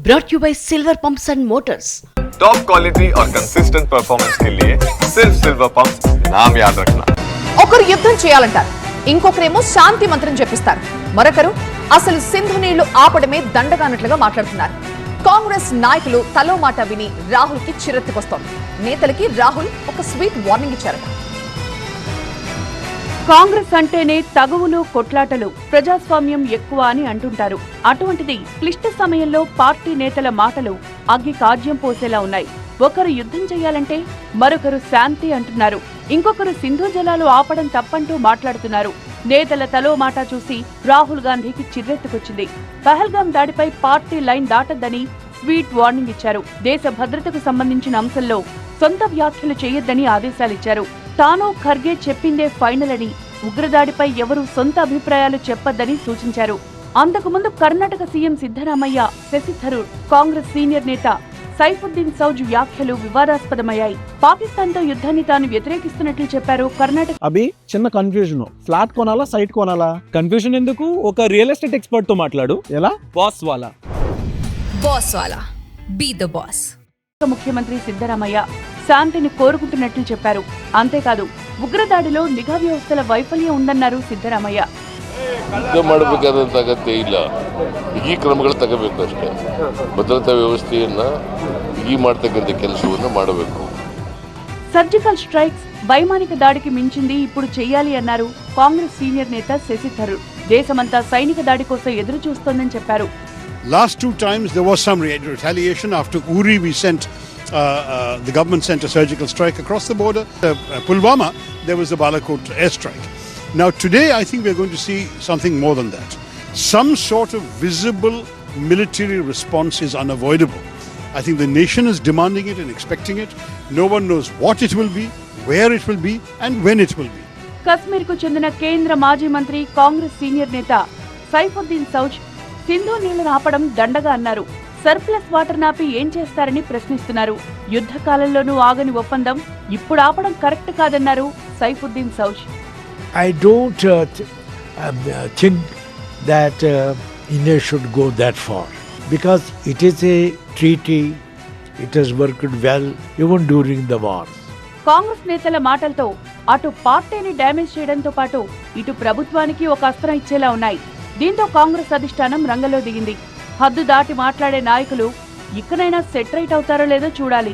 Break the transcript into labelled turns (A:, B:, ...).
A: brought you by Silver Pumps and Motors.
B: Top quality और consistent performance के लिए सिर्फ सिल्वर पंप्स नाम याद रखना.
C: ఒకరు యుద్ధం చేయాలంటారు, ఇంకొకరేమో శాంతి మంత్రం చెప్పిస్తారు, మరొకరు అసలు సింధు నీళ్లు ఆపడమే దండగానట్లుగా మాట్లాడుతున్నారు. కాంగ్రెస్ నాయకులు తలో మాట విని రాహుల్ కి చిరెత్తుకొస్తోంది. నేతలకి రాహుల్ ఒక స్వీట్ వార్నింగ్ ఇచ్చారట.
D: కాంగ్రెస్ అంటేనే తగువులు కొట్లాటలు, ప్రజాస్వామ్యం ఎక్కువ అని అంటుంటారు. అటువంటిది క్లిష్ట సమయంలో పార్టీ నేతల మాటలు అగ్గి కాజ్యం పోసేలా ఉన్నాయి. ఒకరు యుద్ధం చేయాలంటే మరొకరు శాంతి అంటున్నారు, ఇంకొకరు సింధు జలాలు ఆపడం తప్పంటూ మాట్లాడుతున్నారు. నేతల తలో మాట చూసి రాహుల్ గాంధీకి చిర్రెత్తుకొచ్చింది. పహల్గాం దాడిపై పార్టీ లైన్ దాటద్దని స్వీట్ వార్నింగ్ ఇచ్చారు. దేశ భద్రతకు సంబంధించిన అంశంలో సొంత వ్యాఖ్యలు చేయొద్దని ఆదేశాలిచ్చారు. తాను ఖర్గే చెప్పిందే ఫైనల్ అని, ఉగ్రదాడిపై ఎవరూ సొంత అభిప్రాయాలు చెప్పొద్దని సూచించారు. అంతకుముందు కర్ణాటక సీఎం సిద్ధరామయ్య, శశి థరూర్, కాంగ్రెస్ సీనియర్ నేత సైఫుద్దీన్ సౌజ్ వ్యాఖ్యలు వివాదాస్పదమయ్యాయి. పాకిస్తాన్ తో యుద్ధాన్ని తాను వ్యతిరేకిస్తున్నట్లు చెప్పారు. కర్ణాటక
E: అభి చిన్న కన్ఫ్యూజన్, ఫ్లాట్ కొనాలా సైట్ కొనాలా?
F: కన్ఫ్యూజన్ ఎందుకు, ఒక రియల్ ఎస్టేట్ ఎక్స్పర్ట్ తో మాట్లాడు.
E: ఎలా?
F: బాస్ వాలా
G: బీ ద బాస్.
D: ముఖ్యమంత్రి సిద్ధరామయ్య శాంతిని కోరుకుంటున్నట్లు చెప్పారు. అంతేకాదు ఉగ్రదాడిలో నిఘా వ్యవస్థల వైఫల్యం ఉందన్నారు సిద్ధరామయ్య.
H: ಯುದ್ಧ ಮಾಡಬೇಕಾದಂಥ ಅಗತ್ಯ ಇಲ್ಲ, ಈ ಕ್ರಮಗಳು ತಗೋಬೇಕು ಅಷ್ಟೇ. ಭದ್ರತಾ ವ್ಯವಸ್ಥೆಯನ್ನ ಈ ಮಾಡ್ತಕ್ಕಂಥ ಕೆಲಸವನ್ನು ಮಾಡಬೇಕು.
D: సర్జికల్ స్ట్రైక్స్ వైమానిక దాడికి మించింది ఇప్పుడు చెయ్యాలి అన్నారు కాంగ్రెస్ సీనియర్ నేత శశి థరూర్. దేశమంతా సైనిక దాడి కోసం ఎదురు చూస్తోందని చెప్పారు.
I: Last two times there was some retaliation. After Uri we sent the government sent a surgical strike across the border. Pulwama there was the Balakot airstrike. Now today I think we're going to see something more than that. Some sort of visible military response is unavoidable. I think the nation is demanding it and expecting it. No one knows what it will be, where it will be and when it will be.
D: Kashmir కు చెందిన కేంద్ర మాజీ మంత్రి, Congress senior నేత సైఫుద్దీన్ సౌజ్ సింధు నీళ్లను ఆపడం దండగా అన్నారు. సర్ప్లస్ వాటర్ నాపి ఏం చేస్తారని ప్రశ్నిస్తున్నారు. యుద్ధ కాలంలోనూ ఆగని ఒప్పందం ఇప్పుడు ఆపడం కరెక్ట్ కాదన్నారు Saifuddin సౌజ్.
J: I don't think that India should go that far because it is a treaty. It has worked well even during the war.
D: Congress నేతల మాటలతో అటు పార్టీని డ్యామేజ్ చేయడంతో పాటు ఇటు ప్రభుత్వానికి ఒక అస్త్రం ఇచ్చేలా ఉన్నాయి. దీంతో కాంగ్రెస్ అధిష్టానం రంగంలో దిగింది. హద్దు దాటి మాట్లాడే నాయకులు ఇకనైనా సెట్ రైట్ అవుతారో లేదో చూడాలి.